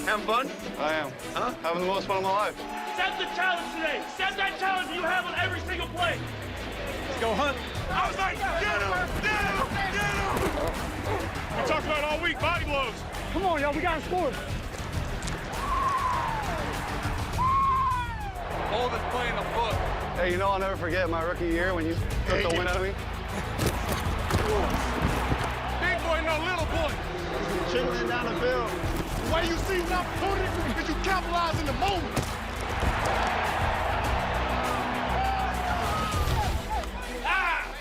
Having fun? I am. Huh? Having the most fun of my life. Accept the challenge today. Accept that challenge you have on every single play. Let's go hunt. I was like, get him! Get him! Get him! We talked about all week, body blows. Come on, y'all, we gotta score. Hold is playing the foot. Hey, you know I'll never forget my rookie year when you took the win out of me. Big boy, no little boy. Chiggling down the field. The way you see an opportunity is you capitalize in the moment.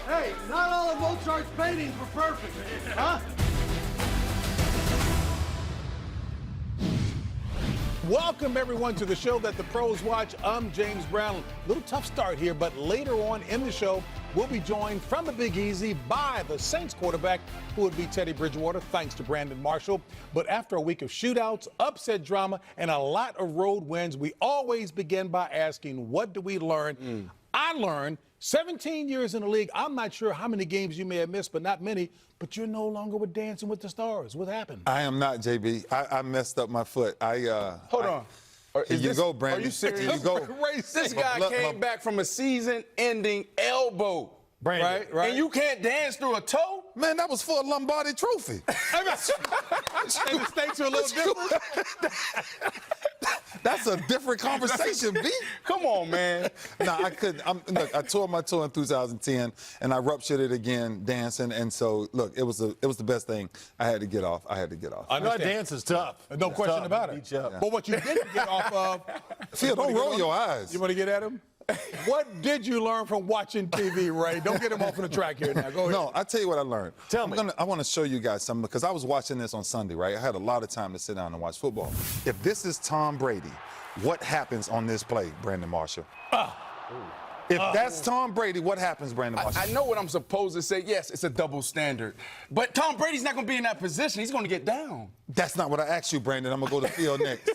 Hey, not all of Mozart's paintings were perfect, huh? Welcome, everyone, to the show that the pros watch. I'm James Brown. Little tough start here, but later on in the show, we'll be joined from the Big Easy by the Saints quarterback, who would be Teddy Bridgewater, thanks to Brandon Marshall. But after a week of shootouts, upset drama, and a lot of road wins, we always begin by asking, what do we learn? I learned 17 years in the league. I'm not sure how many games you may have missed, but not many. But you're no longer with Dancing with the Stars. What happened? I am not, JB. I messed up my foot. Hold on. Here you go, Brandon. Are you serious? Here you go. This guy came back from a season-ending elbow. Brandon, right? And you can't dance through a toe? Man, that was for a Lombardi trophy. Mistakes are a little different. That's a different conversation, B. Come on, man. No, I couldn't. Look, I tore my toe in 2010, and I ruptured it again dancing. And so, look, it was the best thing. I had to get off. I know Dance is tough. No question about it. Yeah. But what you didn't get off of. Phil, don't roll your eyes. You want to get at him? What did you learn from watching TV, Ray? Don't get him off on the track here now. Go ahead. No, I tell you what I learned. Tell me. I want to show you guys something because I was watching this on Sunday, right? I had a lot of time to sit down and watch football. If this is Tom Brady, what happens on this play, Brandon Marshall? If that's Tom Brady, what happens, Brandon Marshall? I know what I'm supposed to say. Yes, it's a double standard. But Tom Brady's not going to be in that position. He's going to get down. That's not what I asked you, Brandon. I'm going to go to Phil next.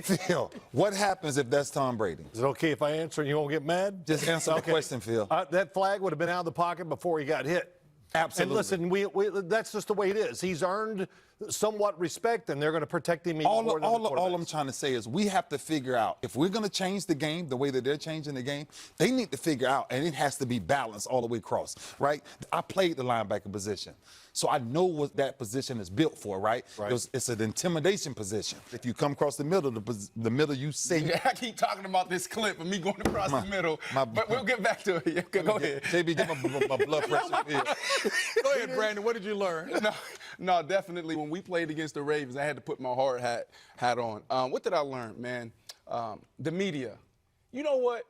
Phil, what happens if that's Tom Brady? Is it okay if I answer and you won't get mad? Just answer the question, Phil. That flag would have been out of the pocket before he got hit. Absolutely. And listen, that's just the way it is. He's earned somewhat respect, and they're going to protect him even more than the quarterbacks. All I'm trying to say is we have to figure out, if we're going to change the game the way that they're changing the game, they need to figure out, and it has to be balanced all the way across, right? I played the linebacker position, so I know what that position is built for, right? It's an intimidation position. If you come across the middle, the middle you say. Yeah, I keep talking about this clip of me going across the middle, but we'll get back to it. Go ahead. JB, get my blood pressure. Go ahead, Brandon. What did you learn? No, definitely. When we played against the Ravens, I had to put my hard hat on. What did I learn, man? The media. You know what?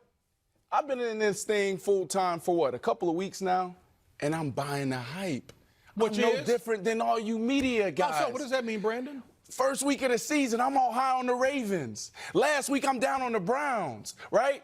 I've been in this thing full time for what, a couple of weeks now, and I'm buying the hype. Which I'm no is different than all you media guys. So what does that mean, Brandon? First week of the season, I'm all high on the Ravens. Last week, I'm down on the Browns, right?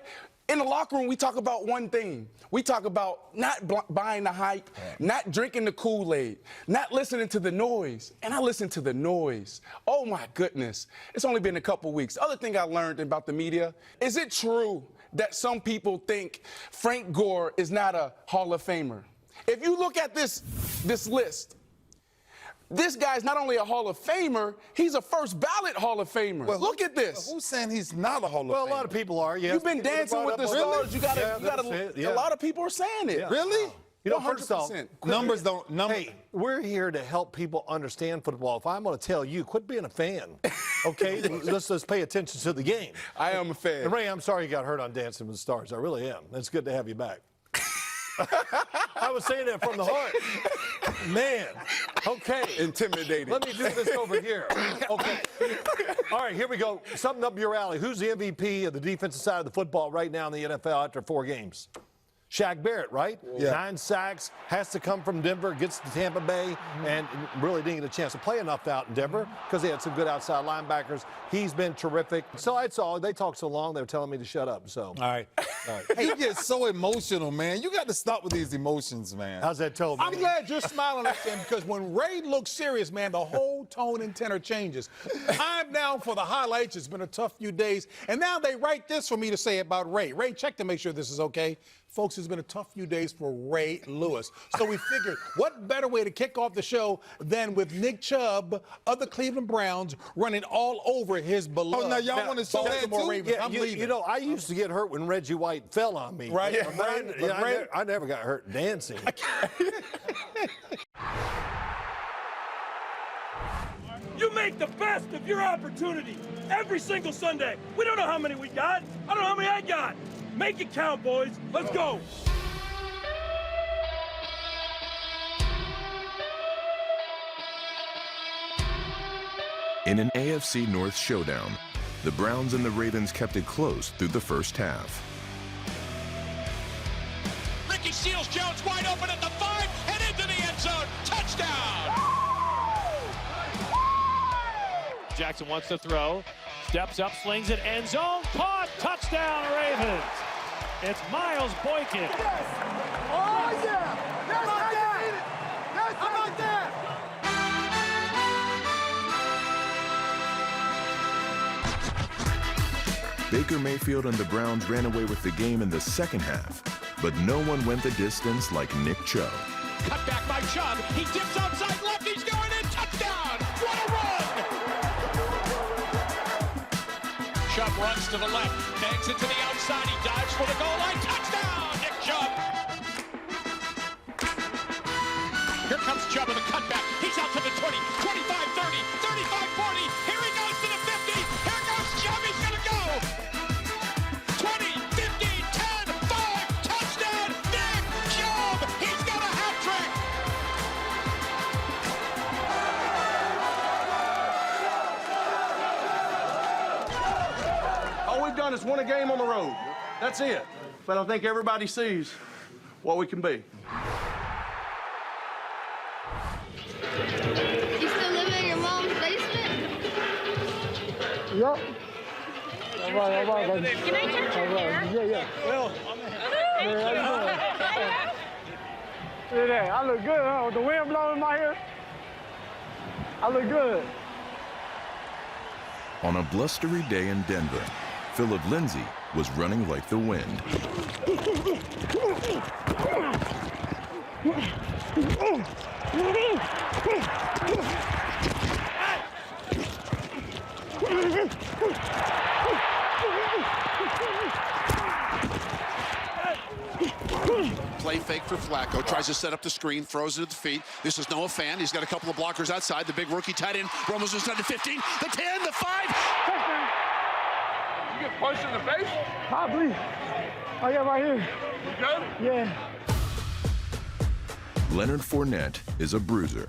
In the locker room, we talk about one thing. We talk about not buying the hype, not drinking the Kool-Aid, not listening to the noise. And I listen to the noise. Oh, my goodness. It's only been a couple weeks. The other thing I learned about the media, is it true that some people think Frank Gore is not a Hall of Famer? If you look at this list, this guy's not only a Hall of Famer, he's a first ballot Hall of Famer. Well, look at this. Who's saying he's not a Hall of Famer? Well, a lot of people are. Yes. You've been dancing with the stars. You gotta. Yeah. A lot of people are saying it. Yeah. Really? You know, first off, Numbers don't. Hey, we're here to help people understand football. If I'm going to tell you, quit being a fan, okay? let's pay attention to the game. I am a fan. And Ray, I'm sorry you got hurt on Dancing with the Stars. I really am. It's good to have you back. I was saying that from the heart. Man, okay. Intimidating. Let me do this over here. Okay. All right, here we go. Something up your alley. Who's the MVP of the defensive side of the football right now in the NFL after 4 games? Shaq Barrett, right? Yeah. 9 sacks, has to come from Denver, gets to Tampa Bay, and really didn't get a chance to play enough out in Denver because they had some good outside linebackers. He's been terrific. So I saw they talked so long, they were telling me to shut up. So. All right. Hey, you get so emotional, man. You got to stop with these emotions, man. How's that told me? I'm glad you're smiling at them because when Ray looks serious, man, the whole tone and tenor changes. Time down for the highlights. It's been a tough few days. And now they write this for me to say about Ray. Ray, check to make sure this is okay. Folks, it's been a tough few days for Ray Lewis. So we figured, what better way to kick off the show than with Nick Chubb of the Cleveland Browns running all over his beloved Oh, now y'all want to show that Baltimore too? Ravens. Yeah, I'm leaving. you know, I used to get hurt when Reggie White fell on me. Right. Yeah, Right. I never got hurt dancing. You make the best of your opportunity every single Sunday. We don't know how many we got. I don't know how many I got. Make it count, boys. Let's go. In an AFC North showdown, the Browns and the Ravens kept it close through the first half. Ricky Seals-Jones wide open at the 5 and into the end zone. Touchdown! Jackson wants to throw, steps up, slings it, end zone, caught, touchdown Ravens. It's Miles Boykin. Oh, yeah! That's how you need it! That's how about that! Baker Mayfield and the Browns ran away with the game in the second half, but no one went the distance like Nick Chubb. Cut back by Chubb. He dips outside left. He's going in. Touchdown! What a run! Chubb runs to the left, bangs it to the outside. He dives for the goal line. Touchdown, Nick Chubb. Here comes Chubb with a cutback. He's out to the 20, 25, 30, 35, 40. Here he goes to the 50. Here goes Chubb. He's going to go. 20, 15, 10, 5. Touchdown, Nick Chubb. He's got a hat trick. All we've done is win a game on the road. That's it. But I think everybody sees what we can be. You still live in your mom's basement? Yup. All right, buddy. Can I check your hair? Yeah. Well, look at that. I look good, huh? With the wind blowing in my hair, I look good. On a blustery day in Denver, Philip Lindsay was running like the wind. Play fake for Flacco, tries to set up the screen, throws it at the feet. This is Noah Fan. He's got a couple of blockers outside. The big rookie tight end. Romo's inside the 15, the 10, the 5. You get punched in the face? Probably. Oh, yeah, right here. You good? Yeah. Leonard Fournette is a bruiser.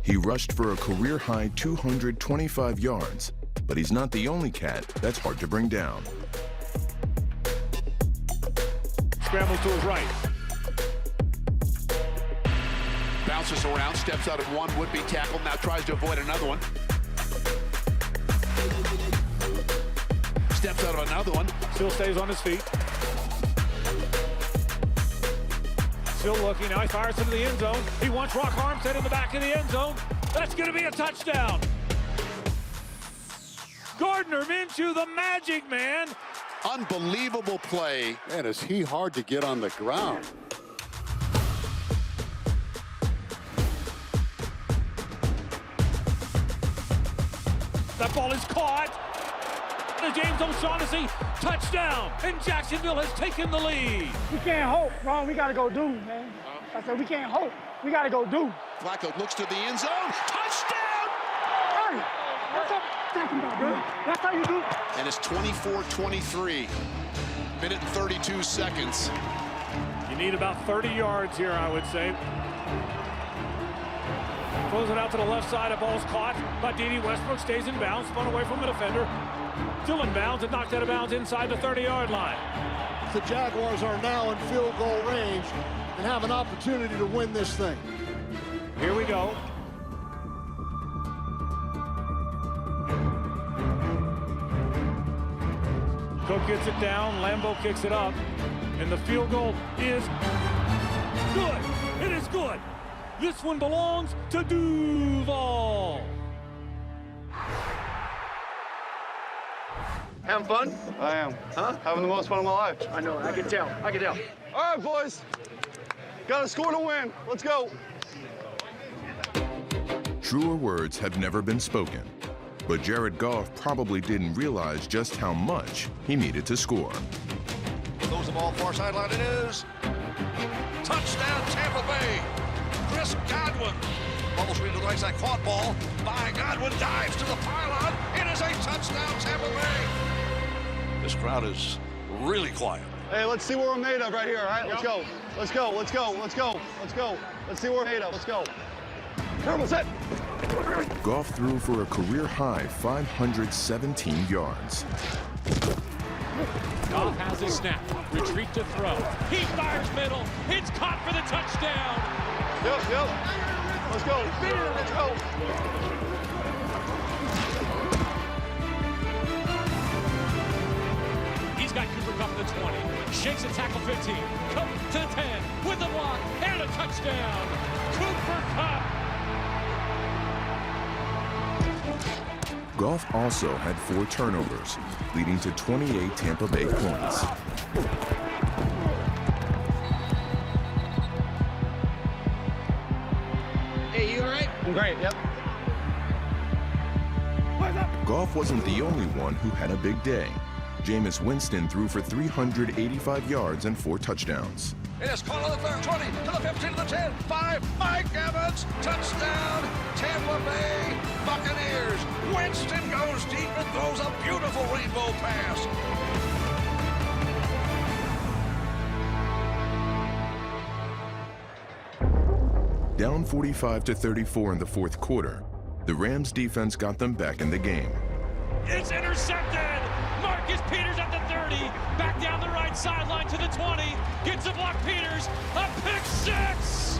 He rushed for a career-high 225 yards, but he's not the only cat that's hard to bring down. Scrambles to his right. Bounces around, steps out of one would-be tackle, now tries to avoid another one. Steps out of another one. Still stays on his feet. Still looking, now he fires into the end zone. He wants Rock Armstead in the back of the end zone. That's going to be a touchdown. Gardner Minshew, the magic man. Unbelievable play. Man, is he hard to get on the ground. That ball is caught. The James O'Shaughnessy touchdown, and Jacksonville has taken the lead. We can't hope, Ron. We got to go do, man. I said we can't hope. We got to go do. Flacco looks to the end zone. Touchdown! Hey, that's what I'm talking about, bro. That's how you do. And it's 24-23. Minute and 32 seconds. You need about 30 yards here, I would say. Throws it out to the left side. A ball's caught by Dede Westbrook. Stays in bounds. Spun away from the defender. Still in bounds and knocked out of bounds inside the 30-yard line. The Jaguars are now in field goal range and have an opportunity to win this thing. Here we go. Cook gets it down. Lambeau kicks it up. And the field goal is good. It is good. This one belongs to Duval. Having fun? I am. Huh? Having the most fun of my life. I know, I can tell. I can tell. All right, boys. Got to score to win. Let's go. Truer words have never been spoken, but Jared Goff probably didn't realize just how much he needed to score. Throws the ball far sideline. It is. Touchdown, Tampa Bay. Chris Godwin. Bubble screen to the right side. Caught ball by Godwin. Dives to the pylon. It is a touchdown, Tampa Bay. This crowd is really quiet. Hey, let's see what we're made of right here, all right? Let's go. Let's go. Let's go. Let's go. Let's go. Let's see what we're made of. Let's go. Terrible set. Goff threw for a career-high 517 yards. Goff has a snap. Retreat to throw. He fires middle. It's caught for the touchdown. Yep. Let's go. Let's go. He's got Cooper Kupp at the 20. Shakes a tackle 15. Kupp to the 10 with the block and a touchdown. Cooper Kupp. Goff also had 4 turnovers, leading to 28 Tampa Bay points. Hey, you all right? I'm great, yep. Goff wasn't the only one who had a big day. Jameis Winston threw for 385 yards and 4 touchdowns. It is caught on the 20, to the 15, to the 10, 5, Mike Evans, touchdown, Tampa Bay Buccaneers. Winston goes deep and throws a beautiful rainbow pass. Down 45-34 in the fourth quarter, the Rams defense got them back in the game. It's intercepted. Marcus Peters at the 30. Back down the right sideline to the 20. Gets a block. Peters. A pick 6.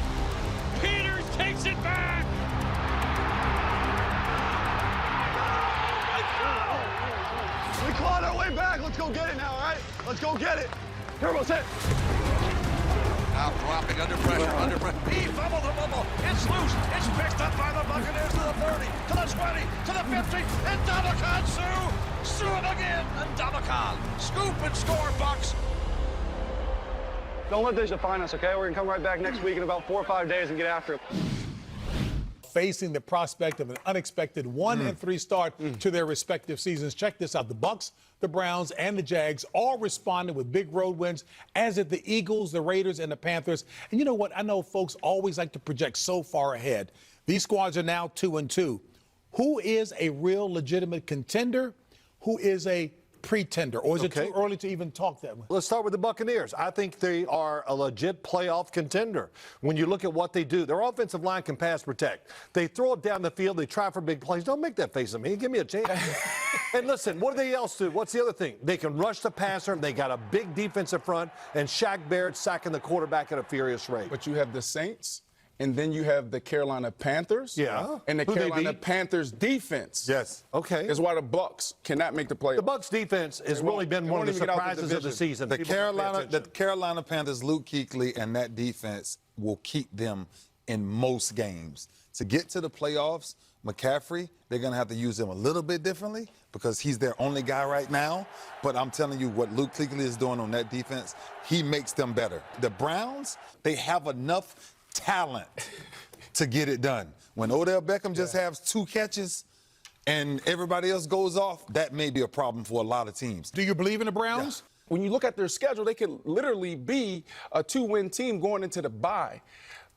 Peters takes it back. We clawed our way back. Let's go get it now, all right? Let's go get it. Turbo set. Now dropping under pressure, He fumbled the bubble. It's loose. It's picked up by the Buccaneers to the 30, to the 20, to the 50, and Ndamukong Suh. Sue him again, and Ndamukong. Scoop and score, Bucks. Don't let this define us, okay? We're going to come right back next week in about 4 or 5 days and get after it. Facing the prospect of an unexpected 1-3 start to their respective seasons. Check this out. The Bucks, the Browns, and the Jags all responded with big road wins, as did the Eagles, the Raiders, and the Panthers. And you know what? I know folks always like to project so far ahead. These squads are now 2-2. Who is a real legitimate contender? Who is a pretender? Or is it too early to even talk that way? Let's start with the Buccaneers. I think they are a legit playoff contender. When you look at what they do, their offensive line can pass protect. They throw it down the field. They try for big plays. Don't make that face at me. Give me a chance. And listen, what do they else do? What's the other thing? They can rush the passer. They got a big defensive front. And Shaq Barrett sacking the quarterback at a furious rate. But you have the Saints. And then you have the Carolina Panthers. Yeah. And the Carolina Panthers defense. Yes. Okay. Is why the Bucks cannot make the playoffs. The Bucks defense has really been one of the surprises of the season. The Carolina Panthers, Luke Kuechly, and that defense will keep them in most games. To get to the playoffs, McCaffrey, they're going to have to use him a little bit differently because he's their only guy right now. But I'm telling you what Luke Kuechly is doing on that defense, he makes them better. The Browns, they have enough talent to get it done. When Odell Beckham just has 2 catches and everybody else goes off, that may be a problem for a lot of teams. Do you believe in the Browns? Yeah. When you look at their schedule, they could literally be a 2-win team going into the bye.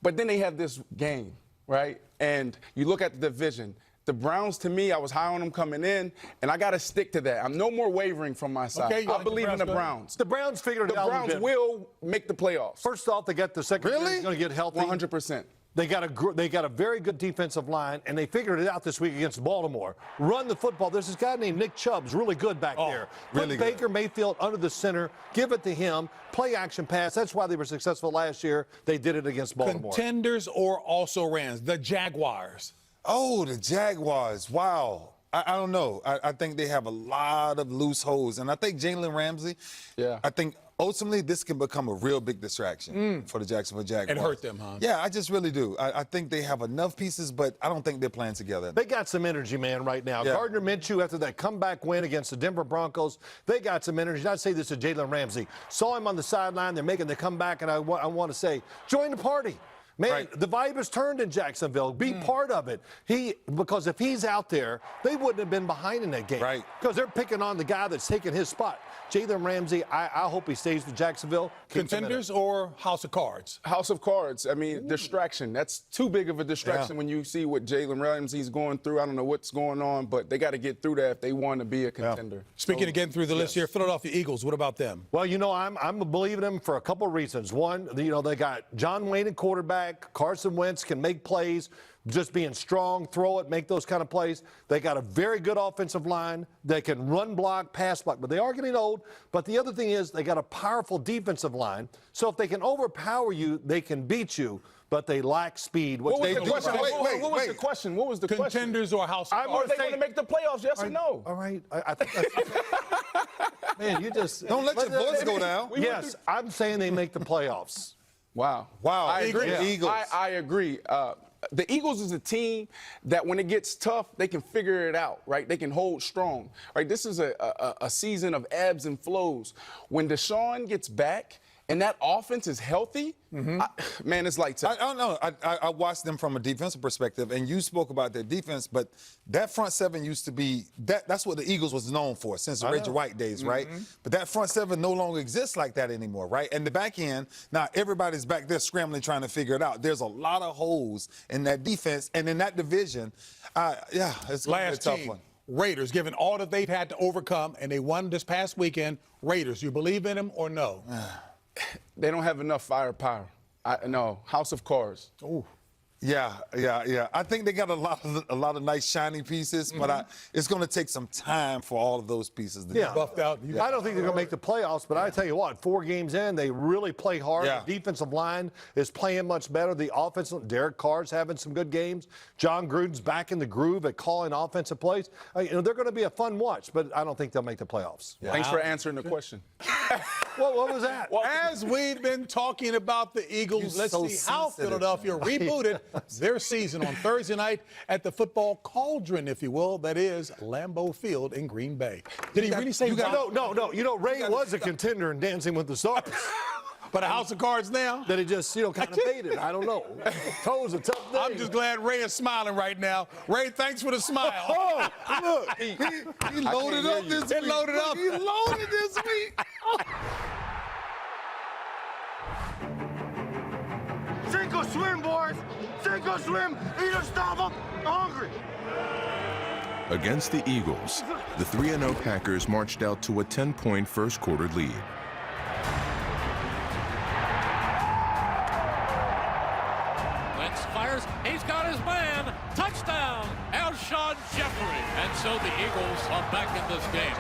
But then they have this game, right? And you look at the division. The Browns, to me, I was high on them coming in, and I got to stick to that. I'm no more wavering from my side. Okay, I believe in the Browns. The Browns figured it out. The Browns will make the playoffs. First off, they got the secondary going to get healthy. 100%. They got a very good defensive line, and they figured it out this week against Baltimore. Run the football. There's this guy named Nick Chubb who's really good back there. Put Baker Mayfield under the center. Give it to him. Play action pass. That's why they were successful last year. They did it against Baltimore. Contenders or also Rams? The Jaguars. Oh, the Jaguars. Wow. I don't know. I think they have a lot of loose holes. And I think Jalen Ramsey, I think ultimately this can become a real big distraction for the Jacksonville Jaguars. And hurt them, huh? Yeah, I just really do. I think they have enough pieces, but I don't think they're playing together. They got some energy, man, right now. Yeah. Gardner Minshew, after that comeback win against the Denver Broncos, they got some energy. I'd say this to Jalen Ramsey. Saw him on the sideline. They're making the comeback, and I want to say, join the party. Man, Right. the vibe has turned in Jacksonville. Be part of it. Because if he's out there, they wouldn't have been behind in that game. Right. Because they're picking on the guy that's taking his spot. Jalen Ramsey, I hope he stays with Jacksonville. Contenders or House of Cards? House of Cards. I mean, distraction. That's too big of a distraction when you see what Jalen Ramsey's going through. I don't know what's going on, but they got to get through that if they want to be a contender. Speaking of getting through the list here, Philadelphia Eagles, what about them? Well, you know, I'm believing them for a couple of reasons. One, you know, they got John Wayne at quarterback. Carson Wentz can make plays, just being strong, throw it, make those kind of plays. They got a very good offensive line. They can run block, pass block, but they are getting old. But the other thing is they got a powerful defensive line. So if they can overpower you, they can beat you. But they lack speed. What was they the do- question? wait, What was wait. the question? What was the question? Contenders or House of Are Cards? they going to make the playoffs? Yes or no? All right. I think that's, man, you just Don't let your voice go down. Yes, I'm saying they make the playoffs. Wow. Wow. I agree. Yeah. Eagles. I agree. The Eagles is a team that when it gets tough, they can figure it out, right? They can hold strong, right? This is a season of ebbs and flows. When Deshaun gets back and that offense is healthy, man, it's like I don't know. I watched them from a defensive perspective, and you spoke about their defense, but that front seven used to be that's what the Eagles was known for since the Reggie White days, right? But that front seven no longer exists like that anymore, right? And the back end, now everybody's back there scrambling trying to figure it out. There's a lot of holes in that defense and in that division. It's gonna be a Last tough team, one. Raiders, given all that they've had to overcome, and they won this past weekend. Raiders, you believe in them or no? They don't have enough firepower. No, House of Cards. Ooh. Yeah. I think they got a lot of nice shiny pieces, but it's going to take some time for all of those pieces to Yeah. Buffed out. I don't think they're going to make the playoffs, but I tell you what, 4 games in, they really play hard. Yeah. The defensive line is playing much better. The offensive, Derek Carr's having some good games. John Gruden's back in the groove at calling offensive plays. You know, they're going to be a fun watch, but I don't think they'll make the playoffs. Yeah. Thanks for answering the question. What was that? As we've been talking about the Eagles, let's so see how sensitive. Philadelphia rebooted their season on Thursday night at the football cauldron, if you will, that is Lambeau Field in Green Bay. Did he really say No. You know, Ray was a contender in Dancing with the Stars. But a House of Cards now? That he just, kind of faded. I don't know. Toes a tough thing. I'm just glad Ray is smiling right now. Ray, thanks for the smile. Oh, look. He loaded up this week. He loaded up. He loaded this week. Sink or swim, boys. Sink or swim. Either stop them. Hungry. Against the Eagles, the 3-0 Packers marched out to a 10-point first-quarter lead. Wentz fires. He's got his man. Touchdown. Alshon Jeffrey. And so the Eagles are back in this game.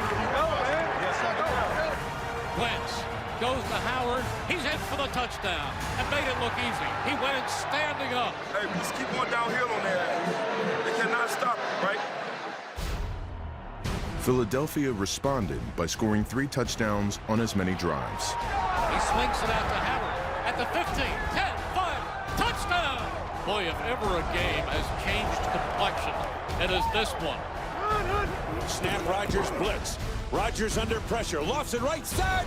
Wentz goes to Howard. He's in for the touchdown and made it look easy. He went in standing up. Hey, just keep going downhill on there. They cannot stop it, right? Philadelphia responded by scoring 3 touchdowns on as many drives. He swings it out to Howard at the 15, 10, 5, touchdown! Boy, if ever a game has changed complexion, it is this one. Snap, Rodgers blitz. Rodgers under pressure. Lofts it right side.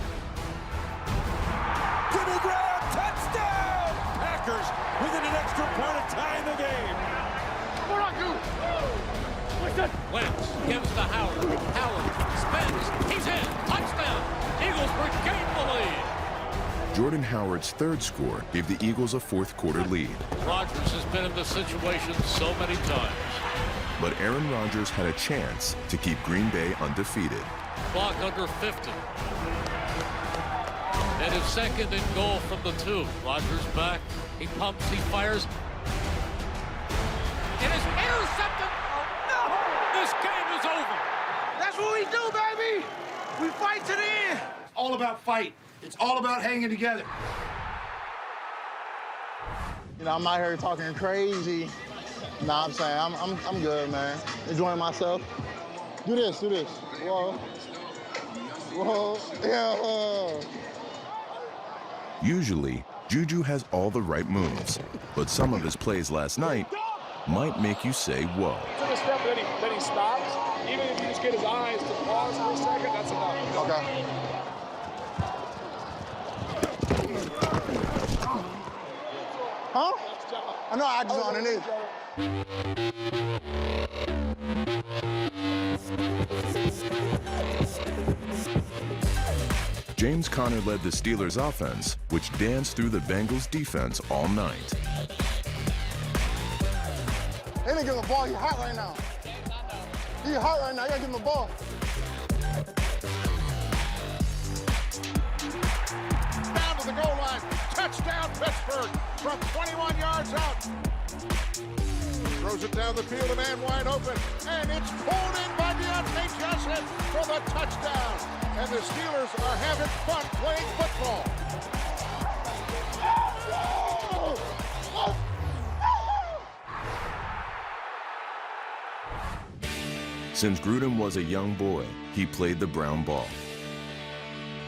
Jimmy Graham, touchdown! Packers within an extra point of tying the game. Wentz gives to Howard. Howard spins. He's in. Touchdown. Eagles regain the lead. Jordan Howard's 3rd score gave the Eagles a fourth-quarter lead. Rodgers has been in this situation so many times. But Aaron Rodgers had a chance to keep Green Bay undefeated. Clock under 50. And it's 2nd and goal from the 2. Rodgers back. He pumps. He fires. It is intercepted. Oh, no! This game is over. That's what we do, baby. We fight to the end. It's all about fight. It's all about hanging together. You know, I'm out here talking crazy. Nah, I'm saying I'm good, man. Enjoying myself. Do this. Whoa. Yeah. Usually, Juju has all the right moves, but some of his plays last night might make you say, whoa. Took a step, then he stops. Even if you just get his eyes to pause for a second, that's enough. Okay. Huh? I know I just on underneath. James Conner led the Steelers' offense, which danced through the Bengals' defense all night. They didn't give him the ball. He's hot right now. He's hot right now. You gotta give him the ball. Down to the goal line. Touchdown, Pittsburgh from 21 yards out. Throws it down the field, a man wide open, and it's pulled in by Deontay Johnson for the touchdown. And the Steelers are having fun playing football. Since Gruden was a young boy, he played the brown ball.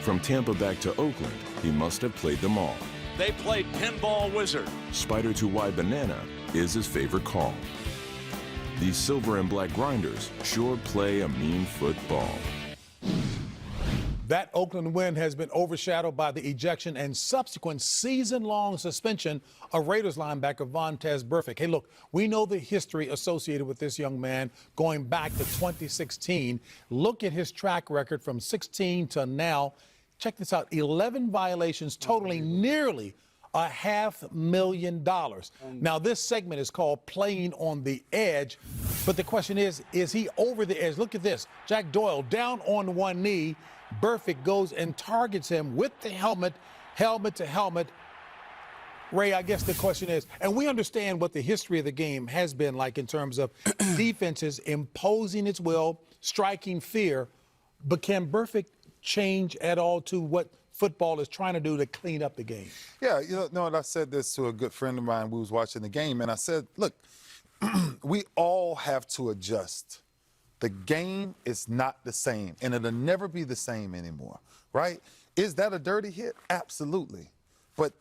From Tampa back to Oakland, he must have played them all. They played pinball wizard. Spider to wide banana is his favorite call. These silver and black grinders sure play a mean football. That Oakland win has been overshadowed by the ejection and subsequent season-long suspension of Raiders linebacker Vontaze Burfict. Hey, look, we know the history associated with this young man going back to 2016. Look at his track record from 16 to now. Check this out, 11 violations totaling nearly $500,000. Now, this segment is called Playing on the Edge, but the question is he over the edge? Look at this. Jack Doyle down on one knee. Burfict goes and targets him with the helmet to helmet. Ray, I guess the question is, and we understand what the history of the game has been like in terms of defenses imposing its will, striking fear, but can Burfict change at all to what football is trying to do to clean up the game? Yeah, you know, and I said this to a good friend of mine who was watching the game, and I said, look, we all have to adjust. The game is not the same, and it'll never be the same anymore, right? Is that a dirty hit? Absolutely. But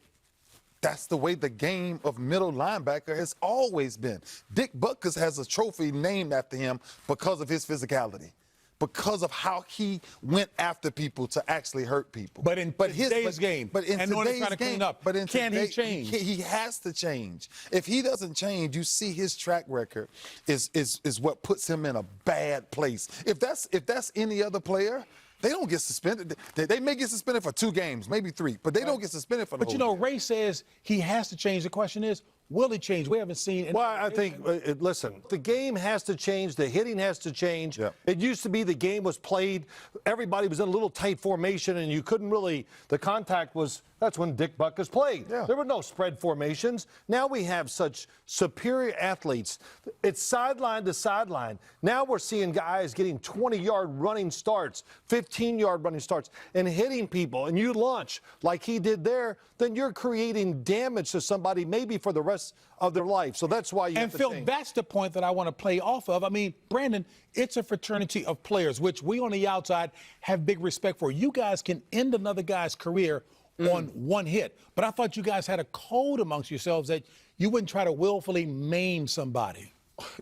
that's the way the game of middle linebacker has always been. Dick Butkus has a trophy named after him because of his physicality, because of how he went after people to actually hurt people. But in today's game, can he change? He has to change. If he doesn't change, you see his track record is what puts him in a bad place. If that's any other player, they don't get suspended. They may get suspended for 2 games, maybe 3, but they don't get suspended for the whole But you know, game. Ray says he has to change. The question is, will he change? We haven't seen. Well, I think, listen, the game has to change. The hitting has to change. Yeah. It used to be the game was played, everybody was in a little tight formation, and you couldn't really, the contact was, that's when Dick Butkus played. Yeah. There were no spread formations. Now we have such superior athletes. It's sideline to sideline. Now we're seeing guys getting 20-yard running starts, 15-yard running starts, and hitting people, and you launch like he did there, then you're creating damage to somebody maybe for the rest of their life. So that's why you have to Phil, change. that's the point that I want to play off of. I mean, Brandon, it's a fraternity of players, which we on the outside have big respect for. You guys can end another guy's career on one hit. But I thought you guys had a code amongst yourselves that you wouldn't try to willfully maim somebody.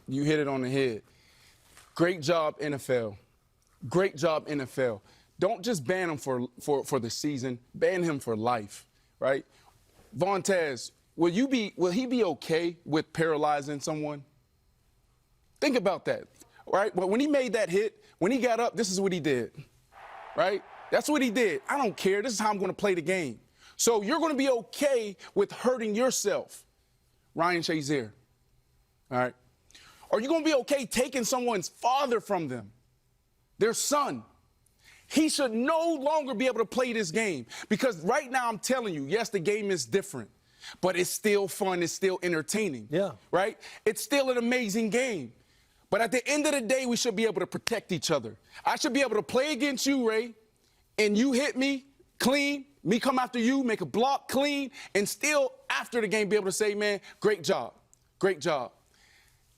You hit it on the head. Great job, NFL. Great job, NFL. Don't just ban him for the season. Ban him for life, right? Vontaze, will he be okay with paralyzing someone? Think about that, right? But when he made that hit, when he got up, this is what he did, right? That's what he did. I don't care. This is how I'm going to play the game. So you're going to be okay with hurting yourself, Ryan Shazier, all right? Are you going to be okay taking someone's father from them, their son? He should no longer be able to play this game because right now I'm telling you, yes, the game is different, but it's still fun. It's still entertaining. Yeah. Right? It's still an amazing game. But at the end of the day, we should be able to protect each other. I should be able to play against you, Ray, and you hit me clean, me come after you, make a block clean, and still after the game be able to say, man, great job. Great job.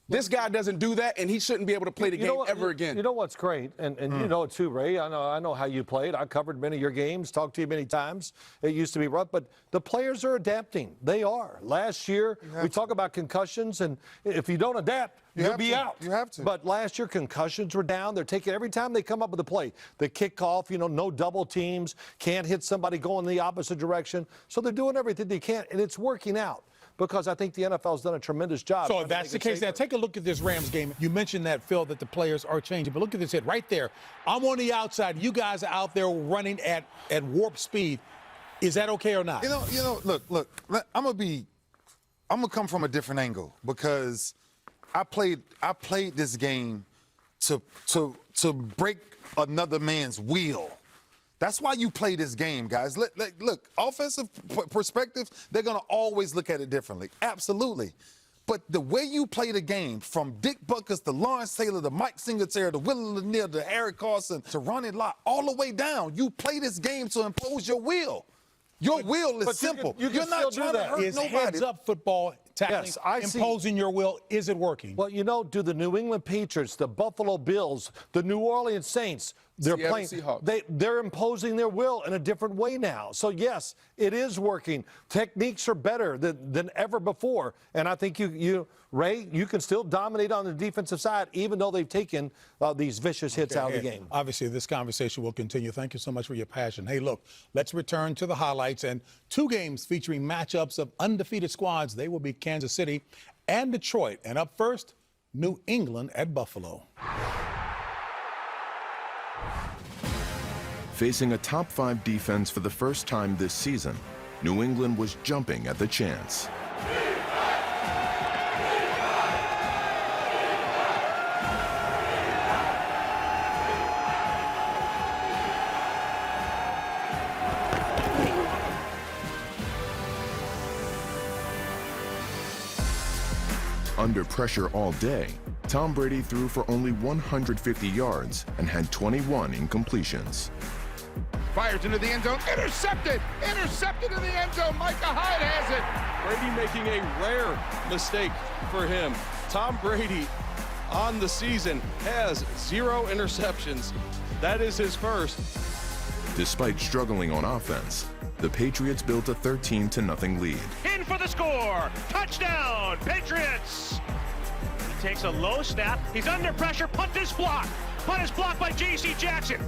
This guy doesn't do that, and he shouldn't be able to play the game ever again. You know what's great, and you know it too, Ray. I know how you played. I covered many of your games, talked to you many times. It used to be rough, but the players are adapting. They are. Last year, we talk about concussions, and if you don't adapt, you'll be out. You have to. But last year, concussions were down. They're taking every time they come up with a play. The kickoff, no double teams, can't hit somebody going the opposite direction. So they're doing everything they can, and it's working out. Because I think the NFL's done a tremendous job. So if that's the case, now take a look at this Rams game. You mentioned that, Phil, that the players are changing. But look at this hit right there. I'm on the outside. You guys are out there running at warp speed. Is that okay or not? Look. I'm gonna come from a different angle because I played this game to break another man's wheel. That's why you play this game, guys. Look, offensive perspective, they're going to always look at it differently. Absolutely. But the way you play the game, from Dick Buckus to Lawrence Taylor to Mike Singletary to Willie Lanier to Harry Carson to Ronnie Lott, all the way down, you play this game to impose your will. Your will is simple. You're not trying to hurt Is nobody. heads-up football tackling, imposing your will, is it working? Well, do the New England Patriots, the Buffalo Bills, the New Orleans Saints, they're imposing their will in a different way now. So, yes, it is working. Techniques are better than ever before. And I think Ray, you can still dominate on the defensive side, even though they've taken these vicious hits out of the game. Obviously, this conversation will continue. Thank you so much for your passion. Hey, look, let's return to the highlights. And 2 games featuring matchups of undefeated squads. They will be Kansas City and Detroit. And up first, New England at Buffalo. Facing a top 5 defense for the first time this season, New England was jumping at the chance. Under pressure all day, Tom Brady threw for only 150 yards and had 21 incompletions. Fires into the end zone. Intercepted in the end zone. Micah Hyde has it. Brady making a rare mistake for him. Tom Brady on the season has 0 interceptions. That is his first. Despite struggling on offense, the Patriots built a 13-0 lead. In for the score. Touchdown, Patriots. He takes a low snap. He's under pressure. Punt is blocked. Punt is blocked by J.C. Jackson.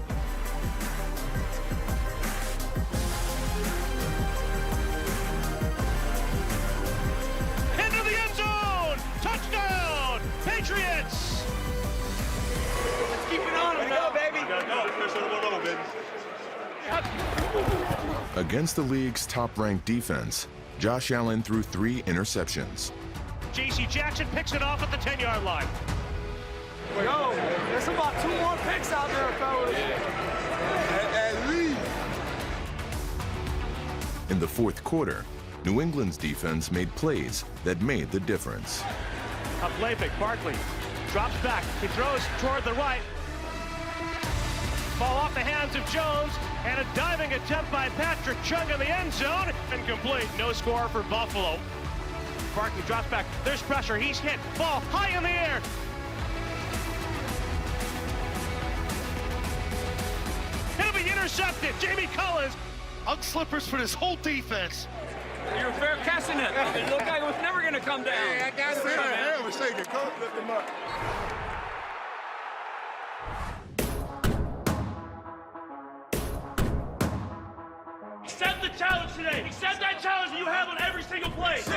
Into the end zone. Touchdown, Patriots. Let's keep it on him now, baby. Against the league's top-ranked defense, Josh Allen threw 3 interceptions. J.C. Jackson picks it off at the 10-yard line. Yo, there's about 2 more picks out there, fellas. At least. In the fourth quarter, New England's defense made plays that made the difference. A play fake. Barkley drops back. He throws toward the right. Ball off the hands of Jones, and a diving attempt by Patrick Chung in the end zone. Incomplete. No score for Buffalo. Barkley drops back. There's pressure. He's hit. Ball high in the air. It'll be intercepted. Jamie Collins. Ugg slippers for this whole defense. You're fair casting it. It looked like it was never going to come down. Hey, I got it. Man, was shaking. Coach, lift him up. Accept the challenge today. Accept that challenge that you have on every single play. Yes, sir.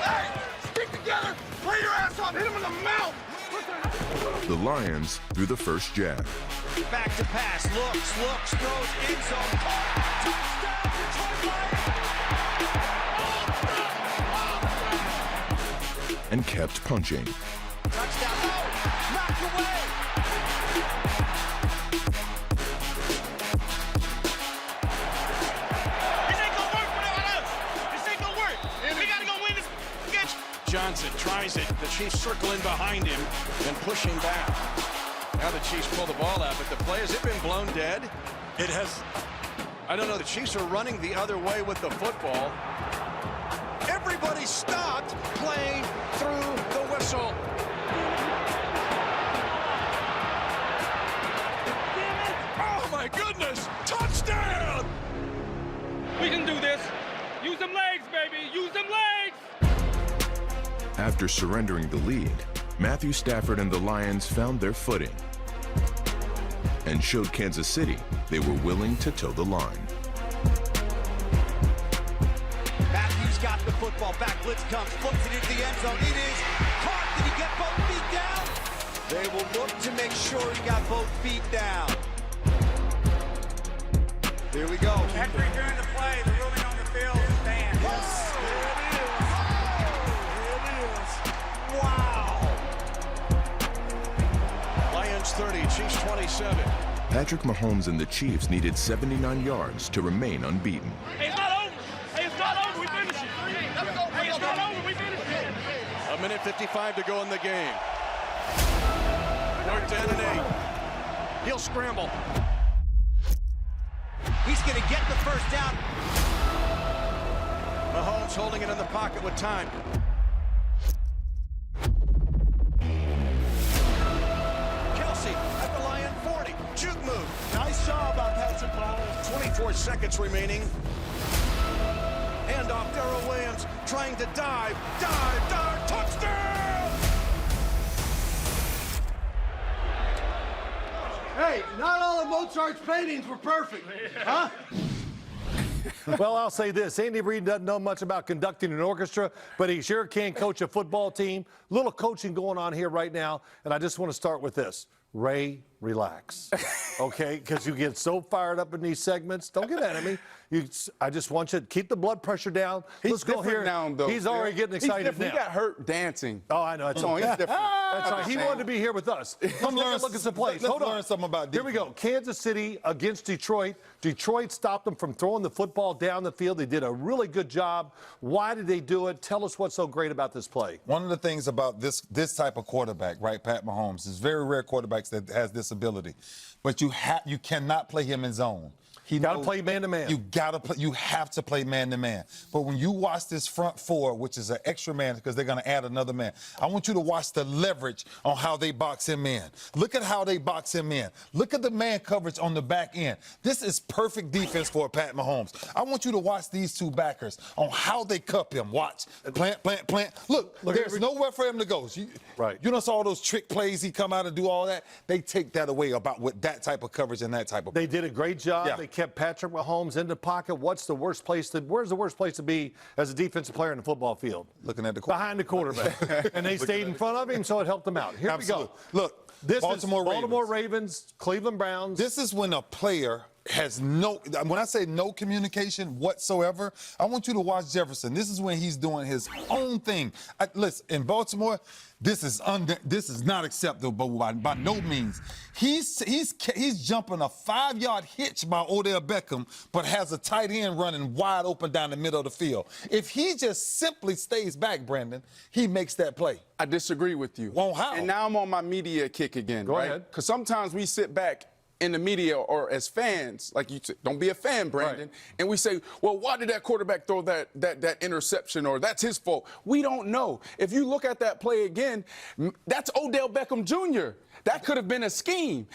Hey, stick together. Play your ass off. Hit him in the mouth. The Lions threw the first jab. Back to pass. Looks, throws, end zone. Touchdown, Detroit Lions. And kept punching. Touchdown. Oh, knocked away. This ain't gonna work without us. This ain't gonna work. We gotta go win this game. Johnson tries it. The Chiefs circling behind him and pushing back. Now the Chiefs pull the ball out, but the play, has it been blown dead? It has. I don't know. The Chiefs are running the other way with the football. Everybody stopped playing through the whistle. Oh, my goodness. Touchdown! We can do this. Use them legs, baby. Use them legs. After surrendering the lead, Matthew Stafford and the Lions found their footing and showed Kansas City they were willing to toe the line. Matthews got the football. Back blitz comes. Flips it into the end zone. It is caught. Did he get both feet down? They will look to make sure he got both feet down. Here we go. After during the play, the ruling on the field stands. Yes. There it is. Wow. Lions 30, Chiefs 27. Patrick Mahomes and the Chiefs needed 79 yards to remain unbeaten. Hey, it's not over. Hey, it's not over. We finish it. Hey, it's not over. We finish it. A minute 55 to go in the game. 4th down and 8. He'll scramble. He's going to get the first down. Mahomes holding it in the pocket with time. Kelsey at the Lion 40. Juke move. Nice job by Patrick Mahomes. 24 seconds remaining. Hand off Darrell Williams trying to dive. Dive. Touchdown! Hey, not all of Mozart's paintings were perfect, huh? Well, I'll say this. Andy Reid doesn't know much about conducting an orchestra, but he sure can coach a football team. Little coaching going on here right now, and I just want to start with this. Ray, relax, okay? Because you get so fired up in these segments. Don't get mad at me. I just want you to keep the blood pressure down. Let's go here. Now, though. He's already getting excited now. He got hurt dancing. Oh, I know. That's He's different. That's right. He wanted to be here with us. Come learn. Look at some plays. Let's learn something about defense. Here we go. Kansas City against Detroit. Detroit stopped them from throwing the football down the field. They did a really good job. Why did they do it? Tell us what's so great about this play. One of the things about this type of quarterback, right, Pat Mahomes, is very rare quarterbacks that has this ability. But you cannot play him in zone. You got to play man-to-man. You have to play man-to-man. But when you watch this front four, which is an extra man because they're going to add another man, I want you to watch the leverage on how they box him in. Look at how they box him in. Look at the man coverage on the back end. This is perfect defense for Pat Mahomes. I want you to watch these two backers on how they cup him. Watch. Plant. Look there's nowhere for him to go. Right. You know, all those trick plays he come out and do all that. They take that away with that type of coverage and that type of. They did a great job. Yeah. They kept Patrick Mahomes in the pocket. Where's the worst place to be as a defensive player in the football field? Looking at the behind the quarterback. And they stayed in front of him, so it helped them out. Here we go. Look, this Baltimore Ravens, Cleveland Browns. This is when a player has when I say no communication whatsoever, I want you to watch Jefferson. This is when he's doing his own thing. Listen, in Baltimore, this is not acceptable by no means. He's jumping a 5-yard hitch by Odell Beckham, but has a tight end running wide open down the middle of the field. If he just simply stays back, Brandon, he makes that play. I disagree with you. Well, how? And now I'm on my media kick again. Go ahead. Because sometimes we sit back in the media or as fans, like you said, don't be a fan, Brandon, and we say, well, why did that quarterback throw that interception, or that's his fault? We don't know. If you look at that play again, that's Odell Beckham Jr. That could have been a scheme.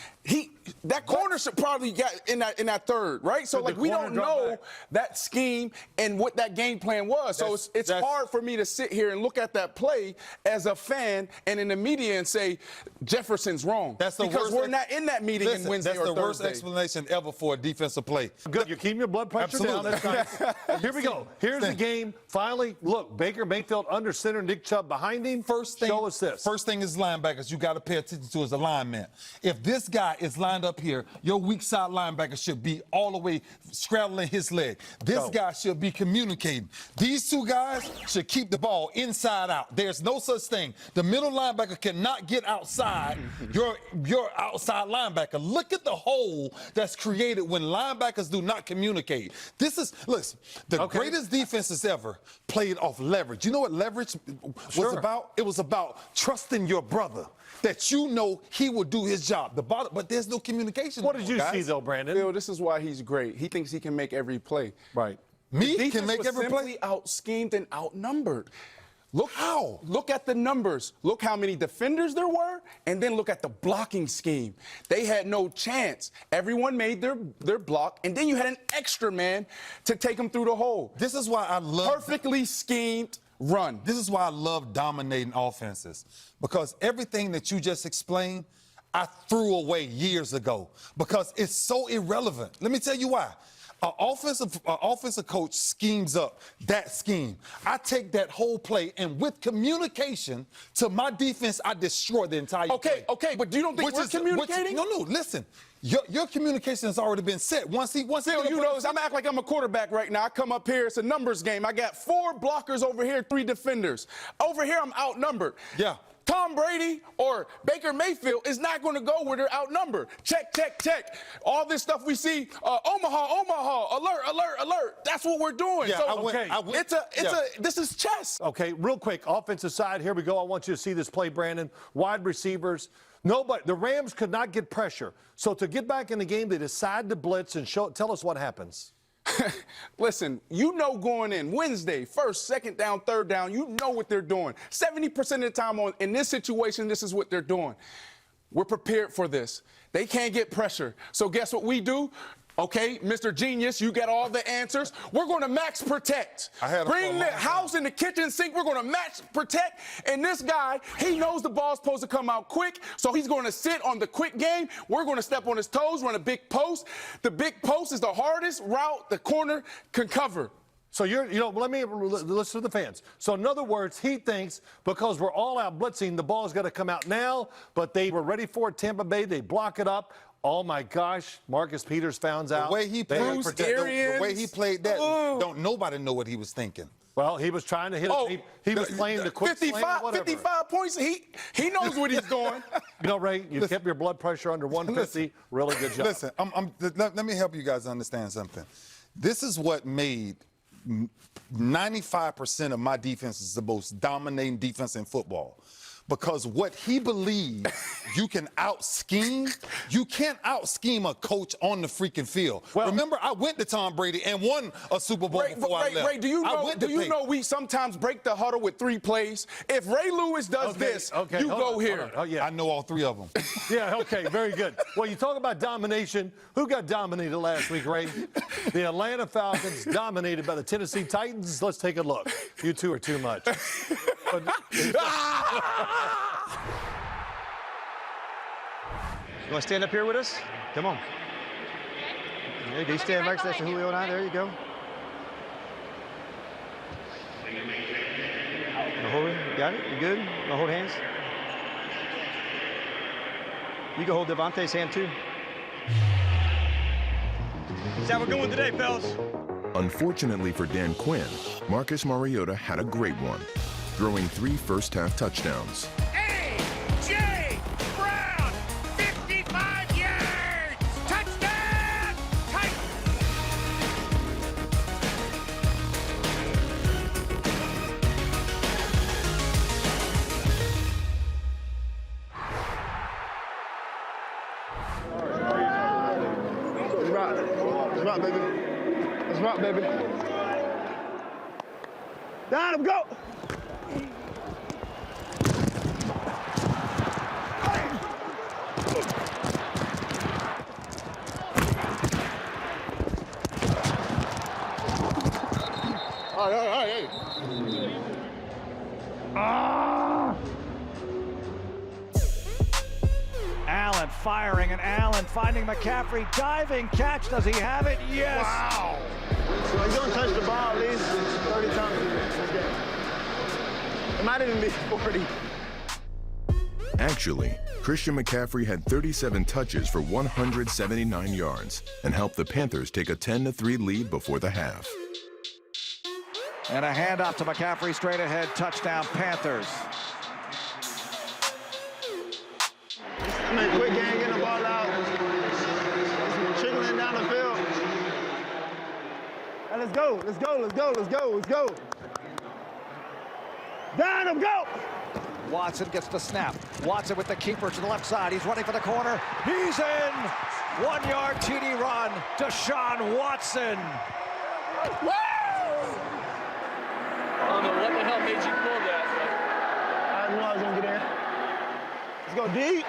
That corner should probably got in that third, right? So like we don't know that scheme and what that game plan was. So it's hard for me to sit here and look at that play as a fan and in the media and say Jefferson's wrong. Because we're not in that meeting in Wednesday or Thursday. That's the worst explanation ever for a defensive play. Good. You're keeping your blood pressure down. That's nice. Here we go. Here's the game. Finally, look, Baker Mayfield under center, Nick Chubb behind him. Show us this. First thing is linebackers you got to pay attention to is alignment. If this guy is lined up here, your weak side linebacker should be all the way straddling his leg. This guy should be communicating. These two guys should keep the ball inside out. There's no such thing. The middle linebacker cannot get outside your outside linebacker. Look at at the hole that's created when linebackers do not communicate. Listen, the greatest defenses ever played off leverage. You know what leverage was about? It was about trusting your brother, that you know he will do his job. But there's no communication. What did you see, though, Brandon? Phil, this is why he's great. He thinks he can make every play. Right. Me can make every play? Out-schemed and outnumbered. Look how. Look at the numbers. Look how many defenders there were, and then look at the blocking scheme. They had no chance. Everyone made their block, and then you had an extra man to take them through the hole. This is why I love perfectly schemed run. This is why I love dominating offenses, because everything that you just explained, I threw away years ago because it's so irrelevant. Let me tell you why. An offensive coach schemes up that scheme. I take that whole play, and with communication to my defense, I destroy the entire play. Okay, but you don't think we're communicating? No, listen. Your communication has already been set. Once he Phil, you know, I'm acting like I'm a quarterback right now. I come up here, it's a numbers game. I got 4 blockers over here, 3 defenders. Over here, I'm outnumbered. Yeah. Tom Brady or Baker Mayfield is not going to go where they're outnumbered. Check, check, check. All this stuff we see, Omaha, alert. That's what we're doing. Yeah, So this is chess. Okay, real quick, offensive side, here we go. I want you to see this play, Brandon. Wide receivers. Nobody, the Rams could not get pressure. So to get back in the game, they decide to blitz and tell us what happens. Listen, you know going in Wednesday, first, second down, third down, you know what they're doing. 70% of the time in this situation, this is what they're doing. We're prepared for this. They can't get pressure. So guess what we do? Okay, Mr. Genius, you got all the answers. We're going to max protect. Bring the house and the kitchen sink. We're going to max protect. And this guy, he knows the ball's supposed to come out quick, so he's going to sit on the quick game. We're going to step on his toes, run a big post. The big post is the hardest route the corner can cover. So let me listen to the fans. So in other words, he thinks because we're all out blitzing, the ball's got to come out now, but they were ready for it, Tampa Bay. They block it up. Oh, my gosh, Marcus Peters found out. The way he played, the way he played that, don't nobody know what he was thinking. Well, he was trying to hit it. He was playing the quick 55 points. He knows what he's doing. You know, Ray, you kept your blood pressure under 150. Really good job. Listen, let me help you guys understand something. This is what made 95% of my defense is the most dominating defense in football. Because what he believes you can out-scheme, you can't out-scheme a coach on the freaking field. Well, remember, I went to Tom Brady and won a Super Bowl before I left. Ray, do you know we sometimes break the huddle with 3 plays? If Ray Lewis does this, you go here. Oh, yeah. I know all 3 of them. Yeah, okay, very good. Well, you talk about domination. Who got dominated last week, Ray? The Atlanta Falcons dominated by the Tennessee Titans. Let's take a look. You two are too much. You want to stand up here with us? Come on. There you go. You stand right next to Julio and I. There you go. Hold it. You got it? You good? Wanna hold hands? You can hold Vontaze's hand too. That's how we're going today, fellas. Unfortunately for Dan Quinn, Marcus Mariota had a great one, throwing 3 first-half touchdowns. A.J. Brown, 55 yards, touchdown, Titans. Let's rock, baby. Let's rock, baby. Down him, go! All right. Allen firing, and Allen finding McCaffrey, diving catch. Does he have it? Yes. Wow. So he's going to touch the ball at least 30 times this game. It might even be 40. Actually, Christian McCaffrey had 37 touches for 179 yards and helped the Panthers take a 10-3 lead before the half. And a handoff to McCaffrey, straight ahead, touchdown Panthers. I mean, quick game, getting the ball out. let's go. Let's go. Let's go. Let's go. Let's go. Down him, go. Watson gets the snap. Watson with the keeper to the left side. He's running for the corner. He's in. 1 yard TD run. Deshaun Watson. Woo! I don't know what the hell made you pull that. I knew I was gonna get in. Let's go deep.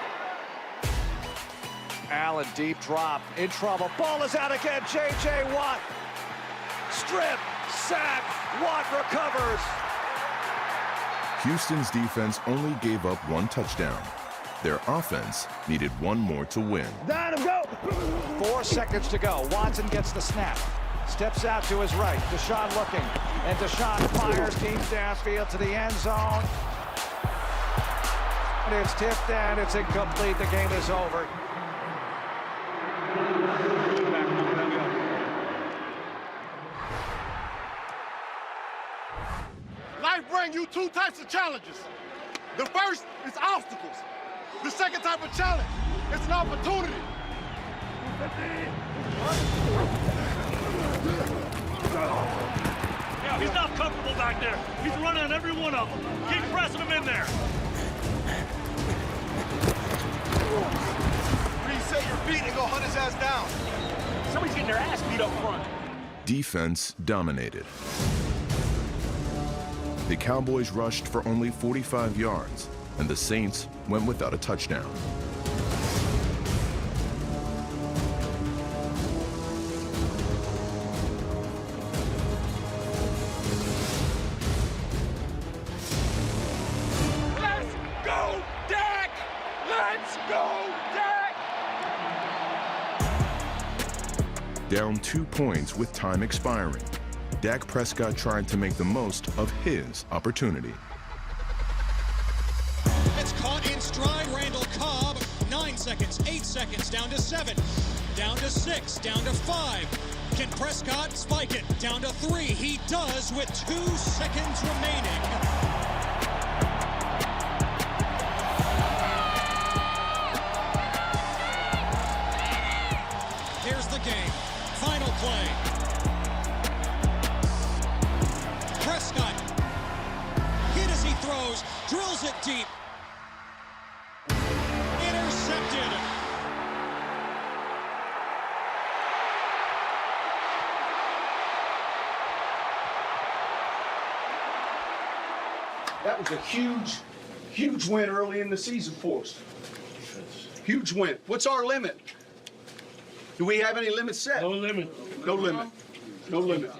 Allen deep drop. In trouble. Ball is out again. J.J. Watt. Strip. Sack. Watt recovers. Houston's defense only gave up 1 touchdown. Their offense needed 1 more to win. Down him, go. 4 seconds to go. Watson gets the snap. Steps out to his right. Deshaun looking. And Deshaun fires deep downfield to the end zone. And it's tipped and it's incomplete. The game is over. Life brings you 2 types of challenges. The first is obstacles. The second type of challenge is an opportunity. Yeah, he's not comfortable back there. He's running on every one of them. Keep pressing him in there. Reset your feet and go hunt his ass down. Somebody's getting their ass beat up front. Defense dominated. The Cowboys rushed for only 45 yards, and the Saints went without a touchdown. Let's go, Dak! Let's go, Dak! Down 2 points with time expiring, Dak Prescott tried to make the most of his opportunity. It's caught in stride. Randall Cobb. 9 seconds, 8 seconds, down to 7, down to 6, down to 5. Can Prescott spike it? Down to 3. He does with 2 seconds remaining. Here's the game. Final play. Prescott hit as he throws, drills it deep. Intercepted. That was a huge win early in the season for us. Huge win. What's our limit? Do we have any limit set? No limit. No limit. No limit.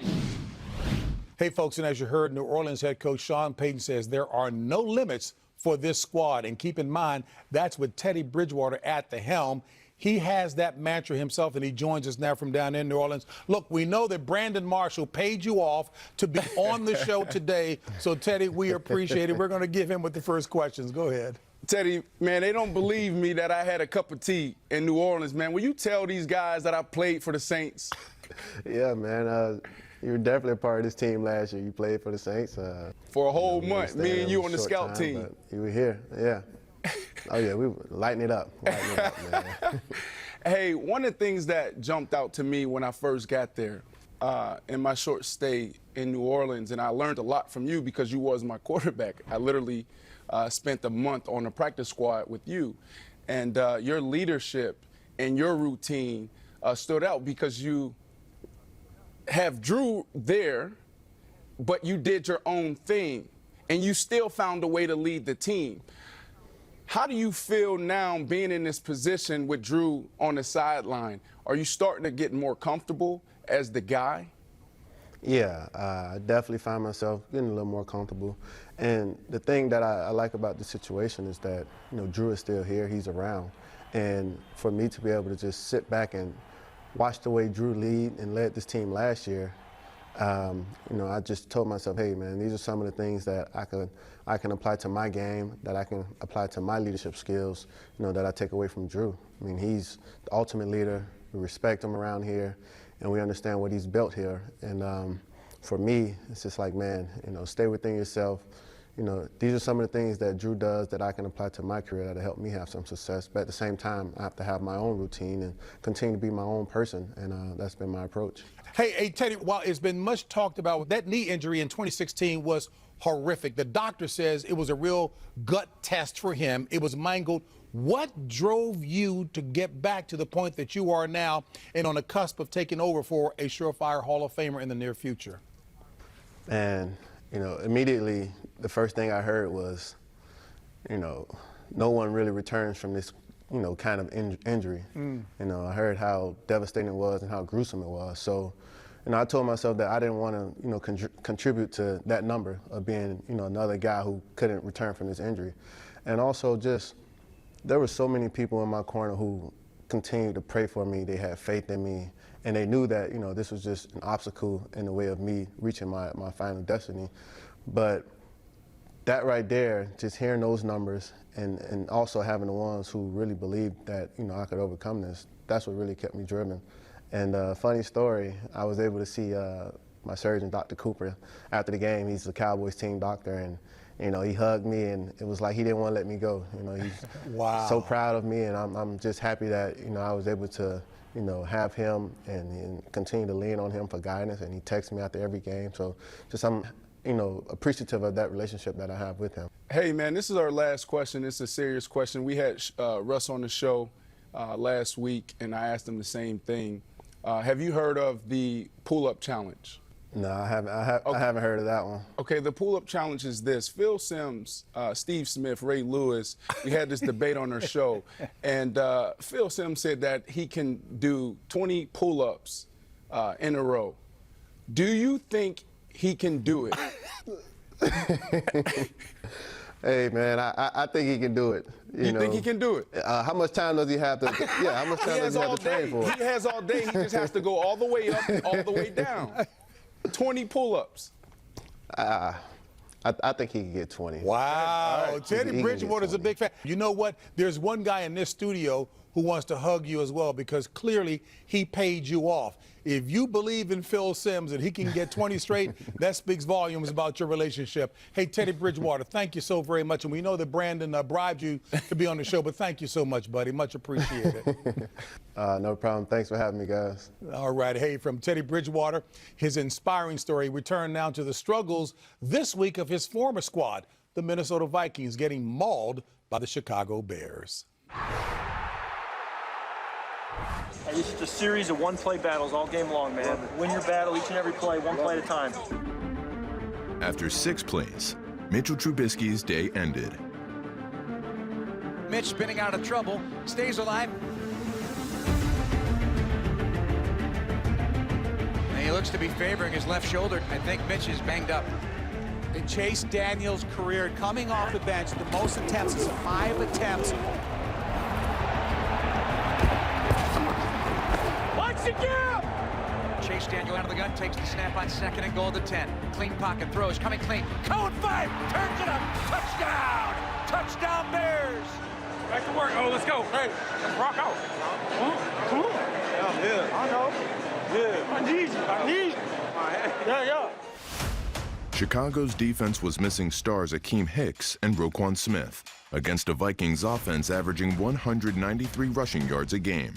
Hey, folks, and as you heard, New Orleans head coach Sean Payton says there are no limits for this squad. And keep in mind, that's with Teddy Bridgewater at the helm. He has that mantra himself, and he joins us now from down in New Orleans. Look, we know that Brandon Marshall paid you off to be on the show today. So, Teddy, we appreciate it. We're going to give him with the first questions. Go ahead. Teddy, man, they don't believe me that I had a cup of tea in New Orleans, man. Will you tell these guys that I played for the Saints? Yeah, man. You were definitely a part of this team last year. You played for the Saints. For a whole month, me and you on the scout team. You were here, yeah. Oh, yeah, we were lighting it up. Man. Hey, one of the things that jumped out to me when I first got there in my short stay in New Orleans, and I learned a lot from you because you was my quarterback. I literally spent a month on the practice squad with you. And your leadership and your routine stood out because you have Drew there, but you did your own thing, and you still found a way to lead the team. How do you feel now being in this position with Drew on the sideline? Are you starting to get more comfortable as the guy? Yeah, I definitely find myself getting a little more comfortable. And the thing that I like about the situation is that, you know, Drew is still here, he's around. And for me to be able to just sit back and watch the way Drew lead and led this team last year, you know, I just told myself, hey, man, these are some of the things that I can apply to my game, that I can apply to my leadership skills, you know, that I take away from Drew. I mean, he's the ultimate leader. We respect him around here, and we understand what he's built here. And for me, it's just like, man, you know, stay within yourself. You know, these are some of the things that Drew does that I can apply to my career that'll help me have some success. But at the same time, I have to have my own routine and continue to be my own person, and that's been my approach. Hey, Teddy, while it's been much talked about, that knee injury in 2016 was horrific. The doctor says it was a real gut test for him. It was mangled. What drove you to get back to the point that you are now and on the cusp of taking over for a surefire Hall of Famer in the near future? And, immediately the first thing I heard was, no one really returns from this, kind of injury. I heard how devastating it was and how gruesome it was. So, I told myself that I didn't want to, contribute to that number of being, another guy who couldn't return from this injury. And also there were so many people in my corner who continued to pray for me. They had faith in me, and they knew that, this was just an obstacle in the way of me reaching my final destiny. But that right there, just hearing those numbers and also having the ones who really believed that, I could overcome this, that's what really kept me driven. And funny story, I was able to see my surgeon, Dr. Cooper, after the game. He's the Cowboys team doctor, and he hugged me, and it was like he didn't want to let me go. He's wow. So proud of me, and I'm just happy that, I was able to, have him and continue to lean on him for guidance, and he texts me after every game. So just I'm, appreciative of that relationship that I have with him. Hey, man, this is our last question. It's a serious question. We had Russ on the show last week, and I asked him the same thing. Have you heard of the pull-up challenge? No, I haven't. I haven't heard of that one. Okay, the pull-up challenge is this. Phil Simms, Steve Smith, Ray Lewis, we had this debate on their show, and Phil Simms said that he can do 20 pull-ups in a row. Do you think he can do it? Hey, man, I think he can do it. You think he can do it? How much time does he have to? Yeah, how much time does he have to train for? He has all day. He just has to go all the way up and all the way down. 20 pull-ups. I think he can get 20. Wow. Right. Teddy Bridgewater's a big fan. You know what? There's one guy in this studio who wants to hug you as well because clearly he paid you off. If you believe in Phil Simms and he can get 20 straight, that speaks volumes about your relationship. Hey, Teddy Bridgewater, thank you so very much. And we know that Brandon bribed you to be on the show, but thank you so much, buddy. Much appreciated. No problem. Thanks for having me, guys. All right. Hey, from Teddy Bridgewater, his inspiring story. We turn now to the struggles this week of his former squad, the Minnesota Vikings, getting mauled by the Chicago Bears. It's just a series of one-play battles all game long, man. Win your battle each and every play, one play at a time. After 6 plays, Mitchell Trubisky's day ended. Mitch spinning out of trouble, stays alive. And he looks to be favoring his left shoulder. I think Mitch is banged up. In Chase Daniel's career, coming off the bench, the most attempts is 5 attempts. Chase Daniel out of the gun, takes the snap on 2nd and goal to 10. Clean pocket, throws, coming clean. Code 5, turns it up, touchdown! Touchdown Bears! Back to work. Oh, let's go. Hey, let's rock out. Come on. Yeah. I know. Yeah. I need you. Yeah. Chicago's defense was missing stars Akeem Hicks and Roquan Smith against a Vikings offense averaging 193 rushing yards a game.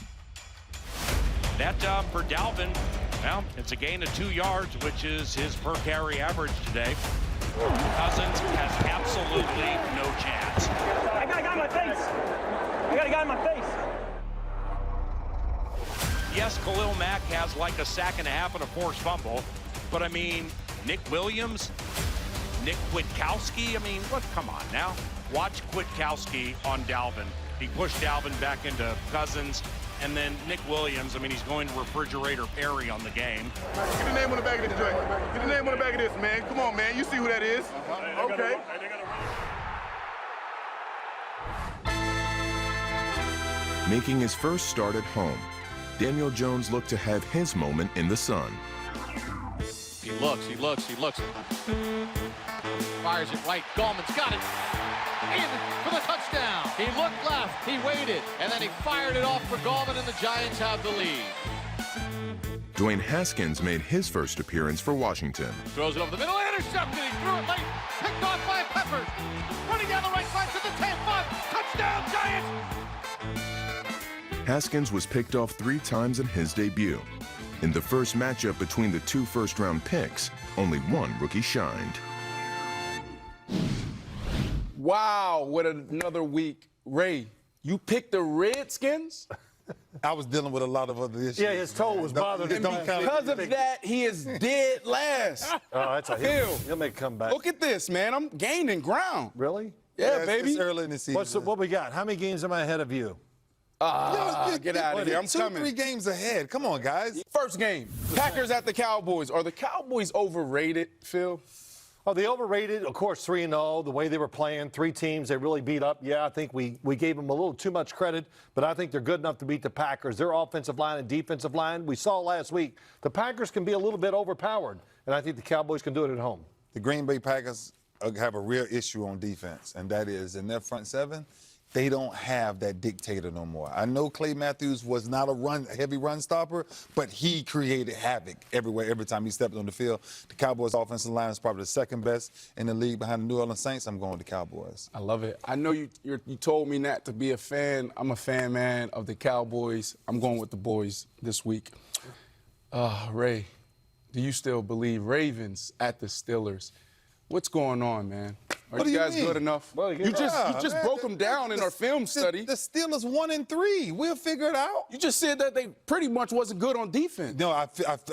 That for Dalvin, well, it's a gain of 2 yards, which is his per carry average today. Cousins has absolutely no chance. I got a guy in my face. Yes, Khalil Mack has like a sack and a half and a forced fumble, but I mean, Nick Williams, Nick Kwiatkowski, come on now. Watch Kwiatkowski on Dalvin. He pushed Dalvin back into Cousins. And then Nick Williams, he's going to refrigerator Perry on the game. Get the name on the back of this joint. Get the name on the back of this, man. Come on, man. You see who that is. Okay. Making his first start at home, Daniel Jones looked to have his moment in the sun. He looks. Fires it right. Gallman's got it. In for the touchdown. He looked left. He waited. And then he fired it off for Gallman, and the Giants have the lead. Dwayne Haskins made his first appearance for Washington. Throws it over the middle. Intercepted. He threw it late. Picked off by Peppers. Running down the right side to the 10-5. Touchdown, Giants. Haskins was picked off 3 times in his debut. In the first matchup between the two first-round picks, only one rookie shined. Wow, what another week. Ray, you picked the Redskins? I was dealing with a lot of other issues. Yeah, his toe was bothering him. Because of that, he is dead last. Oh, that's a he'll make a comeback. Look at this, man. I'm gaining ground. Really? Yeah, baby. It's early in the season. What we got? How many games am I ahead of you? Get out of here. I'm coming. 2-3 games ahead. Come on, guys. First game, Packers at the Cowboys. Are the Cowboys overrated, Phil? Oh, they overrated, of course, 3-0, the way they were playing. 3 teams they really beat up. Yeah, I think we gave them a little too much credit, but I think they're good enough to beat the Packers. Their offensive line and defensive line, we saw last week, the Packers can be a little bit overpowered, and I think the Cowboys can do it at home. The Green Bay Packers have a real issue on defense, and that is in their front seven, they don't have that dictator no more. I know Clay Matthews was not a heavy run stopper, but he created havoc everywhere, every time he stepped on the field. The Cowboys' offensive line is probably the second best in the league behind the New Orleans Saints. I'm going with the Cowboys. I love it. I know you told me not to be a fan. I'm a fan, man, of the Cowboys. I'm going with the boys this week. Ray, do you still believe Ravens at the Steelers? What's going on, man? Are you guys good enough? Well, you just broke them down in our film study. The Steelers 1-3. We'll figure it out. You just said that they pretty much wasn't good on defense. No, I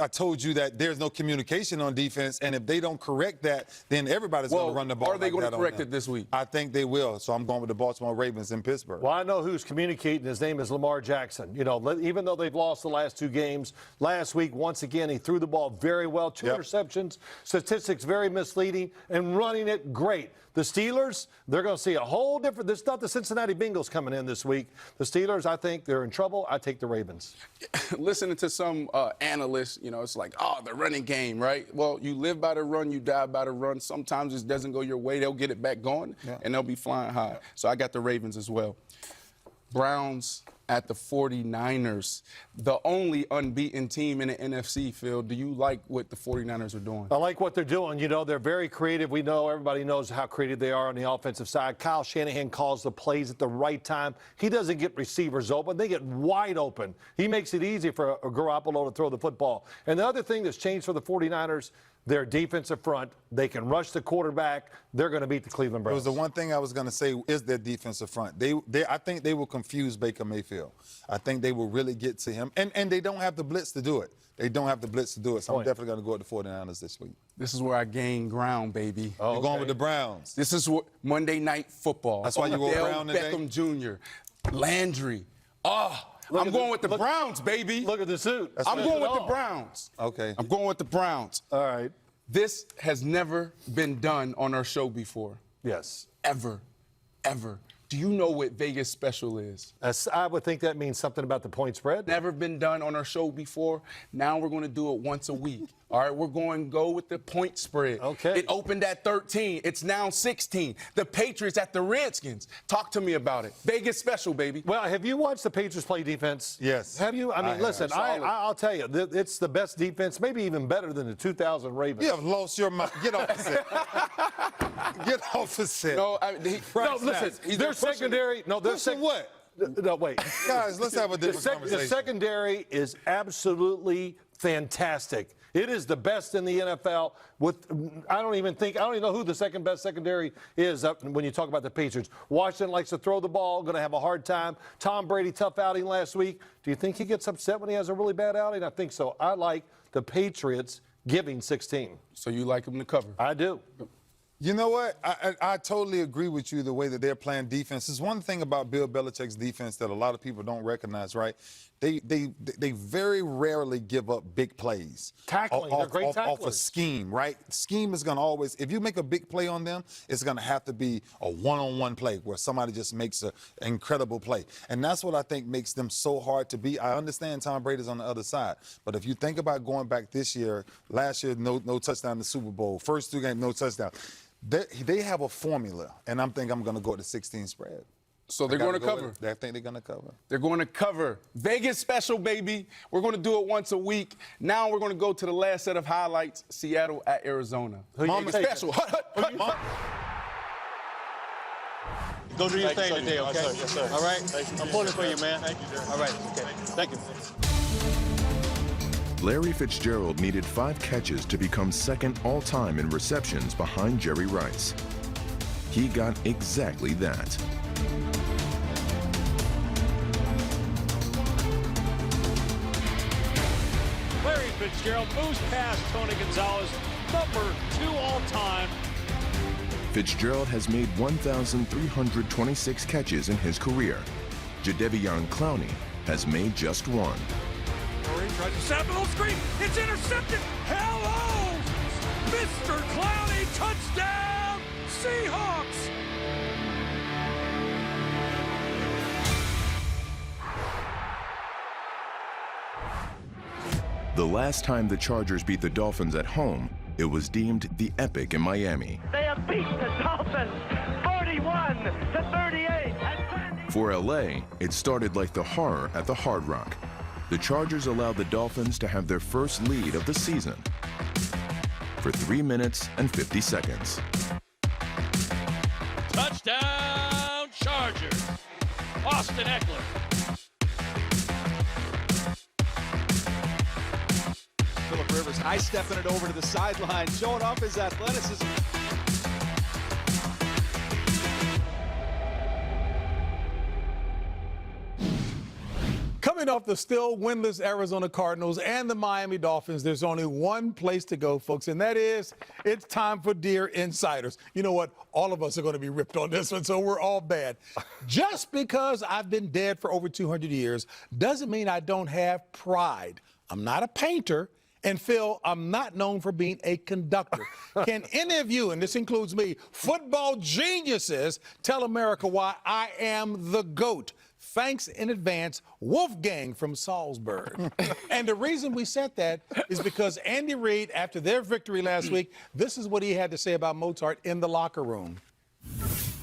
told you that there's no communication on defense, and if they don't correct that, then everybody's going to run the ball. Are they going to correct it this week? I think they will. So I'm going with the Baltimore Ravens in Pittsburgh. Well, I know who's communicating. His name is Lamar Jackson. You know, even though they've lost the last 2 games, last week, once again, he threw the ball very well. 2 interceptions, statistics very misleading, and running it great. The Steelers, they're going to see a whole different – this is not the Cincinnati Bengals coming in this week. The Steelers, I think they're in trouble. I take the Ravens. Listening to some analysts, you know, it's like, the running game, right? Well, you live by the run, you die by the run. Sometimes it doesn't go your way. They'll get it back going, and they'll be flying high. So I got the Ravens as well. Browns at the 49ers, the only unbeaten team in the NFC, Phil. Do you like what the 49ers are doing? I like what they're doing. You know, they're very creative. We know everybody knows how creative they are on the offensive side. Kyle Shanahan calls the plays at the right time. He doesn't get receivers open. They get wide open. He makes it easy for Garoppolo to throw the football. And the other thing that's changed for the 49ers, their defensive front. They can rush the quarterback. They're going to beat the Cleveland Browns. It was the one thing I was going to say is their defensive front. I think they will confuse Baker Mayfield. I think they will really get to him. And they don't have the blitz to do it. They don't have the blitz to do it. So I'm definitely going to go with the 49ers this week. This is where I gain ground, baby. You're going with the Browns. This is what Monday Night Football. That's why you wore Brown today? Beckham Jr., Landry. I'm going with the Browns, baby. Look at the suit. I'm going with the Browns. Okay. I'm going with the Browns. All right. This has never been done on our show before. Yes. Ever. Do you know what Vegas special is? I would think that means something about the point spread. Never been done on our show before. Now we're going to do it once a week. All right, we're going to go with the point spread. Okay. It opened at 13. It's now 16. The Patriots at the Redskins. Talk to me about it. Vegas special, baby. Well, have you watched the Patriots play defense? Yes. Have you? I mean, listen, I'll tell you, it's the best defense, maybe even better than the 2000 Ravens. You have lost your mind. Get off the set. Get off the set. No, listen, their secondary. No, their what? No, wait. Guys, let's have a different conversation. The secondary is absolutely fantastic. It is the best in the NFL. I don't even know who the second best secondary is when you talk about the Patriots. Washington likes to throw the ball, going to have a hard time. Tom Brady, tough outing last week. Do you think he gets upset when he has a really bad outing? I think so. I like the Patriots giving 16. So you like them to cover? I do. You know what? I totally agree with you the way that they're playing defense. There's one thing about Bill Belichick's defense that a lot of people don't recognize, right? They very rarely give up big plays. Tackling, they're great tacklers. Off a scheme, right? Scheme is going to always, if you make a big play on them, it's going to have to be a one-on-one play where somebody just makes an incredible play. And that's what I think makes them so hard to beat. I understand Tom Brady's on the other side, but if you think about going back this year, last year, no touchdown in the Super Bowl. First 2 games, no touchdown. They have a formula, and I'm going to go with the 16 spread. So they're going to cover. I think they're going to cover. They're going to cover. Vegas special, baby. We're going to do it once a week. Now we're going to go to the last set of highlights, Seattle at Arizona. Vegas special. Go do your thing today, okay? Yes, sir. All right? I'm pulling for you, man. Thank you, sir. All right, okay. Thank you. Larry Fitzgerald needed 5 catches to become second all-time in receptions behind Jerry Rice. He got exactly that. Larry Fitzgerald moves past Tony Gonzalez, number 2 all-time. Fitzgerald has made 1,326 catches in his career. Jadeveon Clowney has made just 1. Murray tries to set up a little screen. It's intercepted. Hello, Mr. Clowney, touchdown, Seahawks. The last time the Chargers beat the Dolphins at home, it was deemed the epic in Miami. They have beat the Dolphins 41-38. For LA, it started like the horror at the Hard Rock. The Chargers allowed the Dolphins to have their first lead of the season for 3 minutes and 50 seconds. Touchdown, Chargers. Austin Eckler. Phillip Rivers high-stepping it over to the sideline, showing off his athleticism. Coming off the still winless Arizona Cardinals and the Miami Dolphins, there's only one place to go, folks, and that is it's time for Dear Insiders. You know what? All of us are going to be ripped on this one, so we're all bad. Just because I've been dead for over 200 years doesn't mean I don't have pride. I'm not a painter. And Phil, I'm not known for being a conductor. Can any of you, and this includes me, football geniuses, tell America why I am the GOAT? Thanks in advance, Wolfgang from Salzburg. And the reason we said that is because Andy Reid, after their victory last week, this is what he had to say about Mozart in the locker room.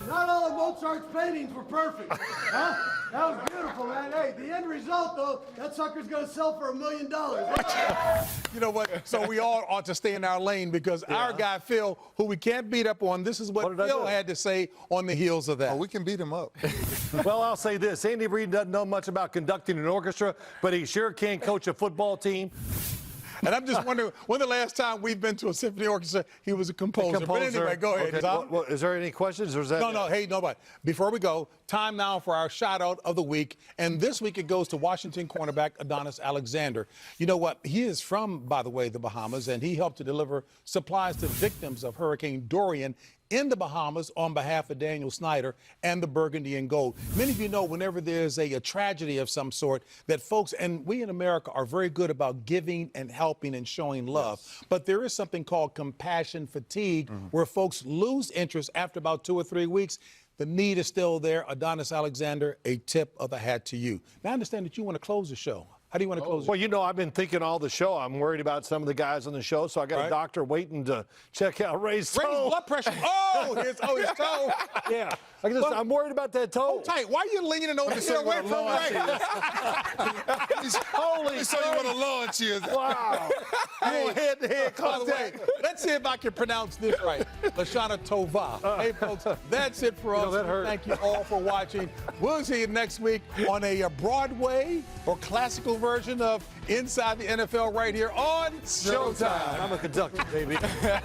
Not all of Mozart's paintings were perfect. Huh? That was beautiful, man. Hey, the end result, though, that sucker's going to sell for $1 million. You know what? So we all ought to stay in our lane because our guy, Phil, who we can't beat up on, this is what Phil had to say on the heels of that. Oh, we can beat him up. Well, I'll say this. Andy Reid doesn't know much about conducting an orchestra, but he sure can coach a football team. And I'm just wondering, when the last time we've been to a symphony orchestra, he was a composer. But anyway, go ahead, okay. Tom. Well, is there any questions, or is that? No, hey, nobody. Before we go, time now for our shout-out of the week. And this week it goes to Washington cornerback Adonis Alexander. You know what? He is from, by the way, the Bahamas, and he helped to deliver supplies to victims of Hurricane Dorian in the Bahamas on behalf of Daniel Snyder and the Burgundy and Gold. Many of you know whenever there's a tragedy of some sort that folks, and we in America are very good about giving and helping and showing love. Yes. But there is something called compassion fatigue where folks lose interest after about 2 or 3 weeks. The need is still there. Adonis Alexander, a tip of the hat to you. Now I understand that you want to close the show. How do you want to close it? Well, you know, I've been thinking all the show. I'm worried about some of the guys on the show, so I got a doctor waiting to check out Ray's toe. Ray's blood pressure. Oh, his toe. Yeah. I'm worried about that toe. Hold tight. Why are you leaning over to get away from Ray? Holy so you want to launch here. Wow. Hey, head-to-head contact. Let's see if I can pronounce this right. Lashana Tova. Hey, folks, that's it for us. That hurt. Thank you all for watching. We'll see you next week on a Broadway or classical version of Inside the NFL right here on Showtime. I'm a conductor, baby. Trying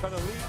to leave.